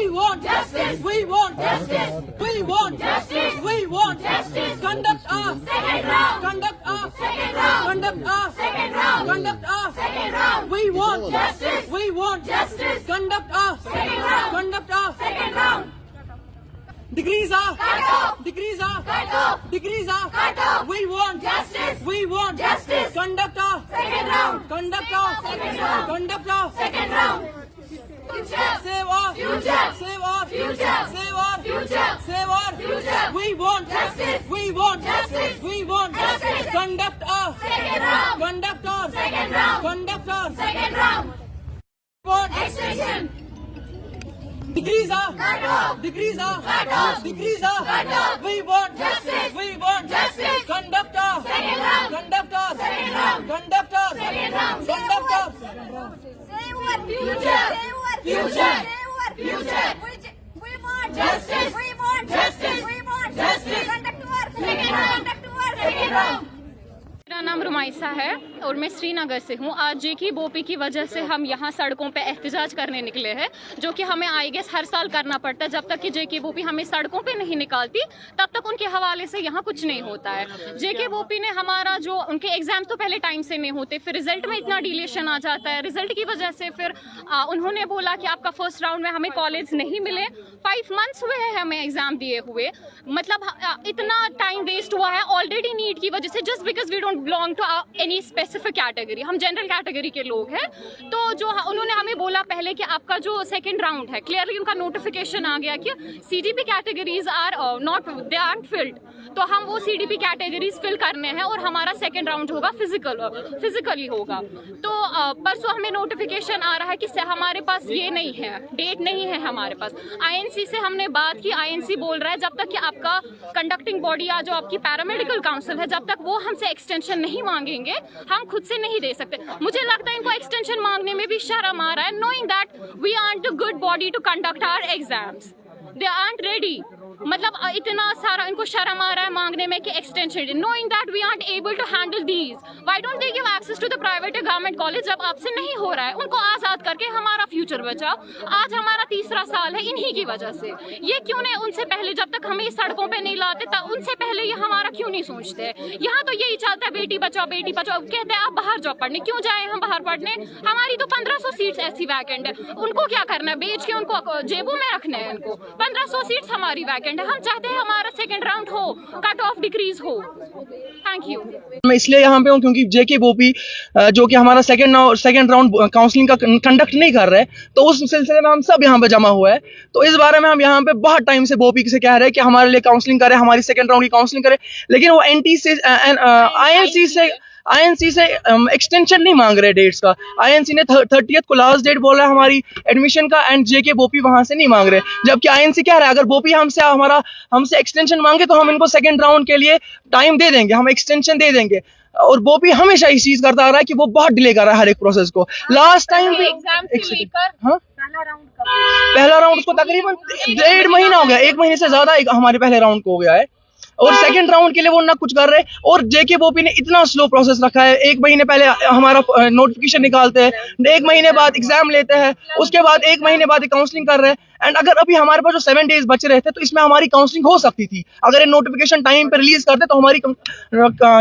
We want justice. We want justice. We want justice. We want justice. Conduct a second round. Conduct a second round. Conduct a second round. Conduct a second round. We want justice. We want justice. Conduct a second round. Conduct a second round. Degrees are cut off. Degrees are cut off. Degrees are cut off. We want justice. We want justice. Conduct a second round. Conduct a second round. Conduct a second round. Save our future. Save our future. Save our future. Save our future. We want justice. We want justice. We want justice. Conduct a second round. Conduct a second round. Conduct a second round. Want extension. Degrees are cut off. Degrees are cut off. Degrees are cut off. We want justice. We want justice. Conduct a second round. Conduct a second round. Conduct a second round. Conduct a second round. Save our future. Save our future. Save our future. We want justice. We want justice. We want justice. Conduct our second round. Conduct our second round. मेरा नाम रुमाइसा है और मैं श्रीनगर से हूँ। आज जेके बोपी की वजह से हम यहाँ सड़कों पे एहतजाज करने निकले हैं, जो कि हमें आई गेस हर साल करना पड़ता है। जब तक कि जेके बोपी हमें सड़कों पे नहीं निकालती तब तक उनके हवाले से यहाँ कुछ नहीं होता है। जेके बोपी ने हमारा जो उनके एग्जाम तो पहले टाइम से नहीं होते, फिर रिजल्ट में इतना डिलेशन आ जाता है। रिजल्ट की वजह से फिर उन्होंने बोला कि आपका फर्स्ट राउंड में हमें कॉलेज नहीं मिले। 5 मंथ्स हुए हैं हमें एग्जाम दिए हुए, मतलब इतना टाइम वेस्ट हुआ है ऑलरेडी नीट की वजह से, just because we don't belong to any specific category. हम जनरल कैटेगरी के लोग हैं। तो जो उन्होंने हमें बोला पहले कि आपका जो सेकंड राउंड है, क्लियरली उनका नोटिफिकेशन आ गया कि CDP categories are not, they aren't filled. तो हम वो सीडीपी कैटेगरीज फिल करने हैं और हमारा सेकंड राउंड होगा फिजिकली होगा। तो परसों हमें नोटिफिकेशन आ रहा है कि हमारे पास ये नहीं है, डेट नहीं है हमारे पास। आईएनसी से हमने बात की, आईएनसी बोल रहा है जब तक कि आपका कंडक्टिंग बॉडी या जो आपकी पैरामेडिकल काउंसिल है, जब तक वो हमसे एक्सटेंशन नहीं मांगेंगे हम खुद से नहीं दे सकते। मुझे लगता है इनको एक्सटेंशन मांगने में भी शर्म आ रहा है, knowing that we aren't a good body to conduct our exams. They aren't ready. मतलब इतना सारा इनको शर्म आ रहा है मांगने में कि extension, knowing that we aren't able to handle these. Why don't they give access to the private government college? जब आपसे नहीं हो रहा है उनको आजाद करके हमारा फ्यूचर बचाओ। आज हमारा 3रा साल है इन्हीं की वजह से। ये क्यों नहीं उनसे पहले, जब तक हमें सड़कों पे नहीं लाते तब उनसे पहले ये हमारा क्यों नहीं सोचते? यहाँ तो यही चलता है बेटी बचाओ बेटी बचाओ। कहते हैं आप बाहर जाओ पढ़ने, क्यों जाए हम बाहर पढ़ने? हमारी तो 1500 सीट्स ऐसी वैकेंट है, उनको क्या करना है? बेच के उनको जेबों में रखना है इनको। 1500 सीट्स हमारी वैकेंट है। हम चाहते हैं हमारा सेकंड राउंड हो, कट ऑफ डिक्रीज हो। Thank you. मैं इसलिए यहाँ पे हूँ क्योंकि जेके बोपी जो कि हमारा सेकंड राउंड काउंसलिंग का कंडक्ट नहीं कर रहे हैं, तो उस सिलसिले में हम सब यहाँ पे जमा हुआ है। तो इस बारे में हम यहाँ पे बहुत टाइम से बोपी से कह रहे हैं कि हमारे लिए काउंसलिंग करें, हमारी सेकंड राउंड की काउंसलिंग करें, लेकिन वो एनटी से आईएनसी से एक्सटेंशन नहीं मांग रहे डेट्स का। आईएनसी ने 30th को लास्ट डेट बोला है हमारी एडमिशन का, एंड जेके बोपी वहां से नहीं मांग रहे। जबकि आईएनसी कह रहा है अगर बोपी हमसे एक्सटेंशन मांगे तो हम इनको सेकंड राउंड के लिए टाइम दे देंगे, हम एक्सटेंशन दे देंगे। और बोपी हमेशा इस चीज करता आ रहा है कि वो बहुत डिले कर रहा है हर एक प्रोसेस को। लास्ट टाइम भी पहला राउंड उसको तकरीबन 1.5 महीना हो गया, 1 महीने से ज्यादा हमारे पहले राउंड को हो गया है, और सेकंड राउंड के लिए वो ना कुछ कर रहे। और जेके बोपी ने इतना स्लो प्रोसेस रखा है, 1 महीने पहले हमारा नोटिफिकेशन निकालते हैं, 1 महीने बाद एग्जाम लेते हैं, उसके बाद 1 महीने बाद काउंसलिंग कर रहे हैं। एंड अगर अभी हमारे पास जो 7 डेज बचे रहते तो इसमें हमारी काउंसलिंग हो सकती थी। अगर ये नोटिफिकेशन टाइम पे रिलीज करते तो हमारी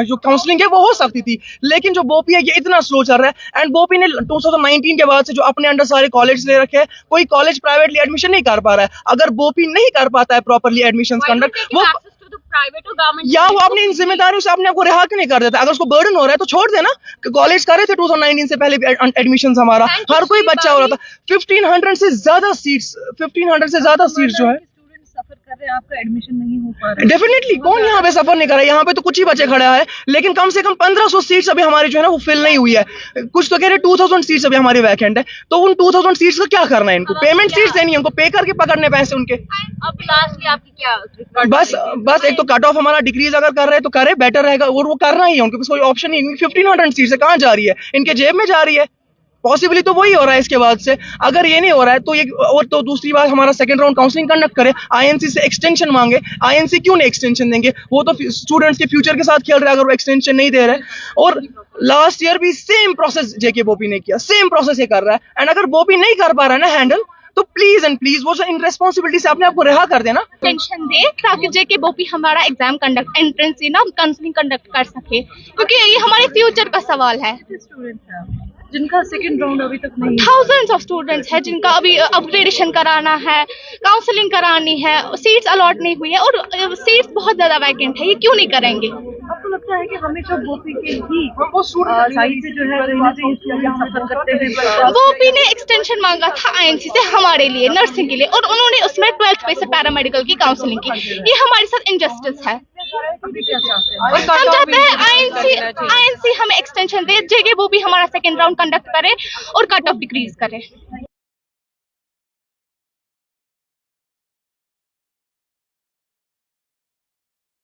जो काउंसलिंग है वो हो सकती थी। लेकिन जो बोपी है ये इतना स्लो चल रहा है। एंड बोपी ने 2019 के बाद से जो अपने अंडर सारे कॉलेज ले रखे हैं, कोई कॉलेज प्राइवेटली एडमिशन नहीं कर पा रहा है। अगर बोपी नहीं कर पाता है प्रॉपरली एडमिशन कंडक्ट, वो प्राइवेट और गवर्नमेंट, या वो अपनी इन जिम्मेदारियों से अपने आपको रिहा क्यों नहीं कर देता? अगर उसको बर्डन हो रहा है तो छोड़ देना। कॉलेज कर रहे थे 2019 से पहले एडमिशन हमारा, हर कोई बच्चा हो रहा था। 1500 से ज्यादा सीट्स जो है सफर कर रहे हैं, आपका एडमिशन नहीं हो पा रहा है। डेफिनेटली कौन यहाँ पे सफर नहीं कर रहा है? यहाँ पे तो कुछ ही बच्चे खड़े हैं, लेकिन कम से कम 1500 सीट्स अभी हमारी जो है ना वो फिल नहीं हुई है। कुछ तो कह रहे 2000 सीट्स अभी हमारी वैकेंट है। तो उन 2000 सीट्स का क्या करना है? इनको पेमेंट सीट्स देनी है, उनको पे करके पकड़ने पैसे उनके। अब लास्टली आपकी क्या बस एक तो कट ऑफ हमारा डिक्रीज अगर कर रहे हैं तो करे, बेटर रहेगा। और वो करना ही है, उनके पास कोई ऑप्शन नहीं। 1500 सीट्स कहाँ जा रही है? इनके जेब में जा रही है। पॉसिबली तो वही हो रहा है इसके बाद से। अगर ये नहीं हो रहा है तो ये, और तो दूसरी बात हमारा सेकंड राउंड काउंसलिंग कंडक्ट करे, आईएनसी से एक्सटेंशन मांगे। आईएनसी क्यों नहीं एक्सटेंशन देंगे? वो तो स्टूडेंट्स के फ्यूचर के साथ खेल रहे हैं अगर वो एक्सटेंशन नहीं दे रहे। और लास्ट ईयर भी सेम प्रोसेस जेके बोपी ने किया, सेम प्रोसेस ये कर रहा है। एंड अगर बोपी नहीं कर पा रहा है ना हैंडल, तो प्लीज एंड प्लीज वो इन रेस्पॉन्सिबिलिटी से अपने आप को रिहा कर देना। टेंशन दे ताकि जेके बोपी हमारा एग्जाम कंडक्ट एंट्रेंस ना काउंसलिंग कंडक्ट कर सके, क्योंकि ये हमारे फ्यूचर का सवाल है। जिनका सेकंड राउंड अभी तक नहीं, थाउजेंड्स ऑफ स्टूडेंट्स हैं जिनका अभी अपग्रेडेशन कराना है, काउंसलिंग करानी है, सीट्स अलॉट नहीं हुई है और सीट्स बहुत ज्यादा वैकेंट है, ये क्यों नहीं करेंगे? आपको लगता है कि हमेशा बोपी के ही साइड से जो है सफर करते हैं? बोपी ने एक्सटेंशन मांगा था आईएनसी से हमारे लिए नर्सिंग के लिए, और उन्होंने उसमें 12th पे से पैरामेडिकल की काउंसलिंग की। ये हमारे साथ इनजस्टिस है। अभी क्या चाहते हैं? हम चाहते हैं आईएनसी हमें एक्सटेंशन दे, जेके बोपी हमारा सेकंड राउंड कंडक्ट करे और कट ऑफ डिक्रीज करे।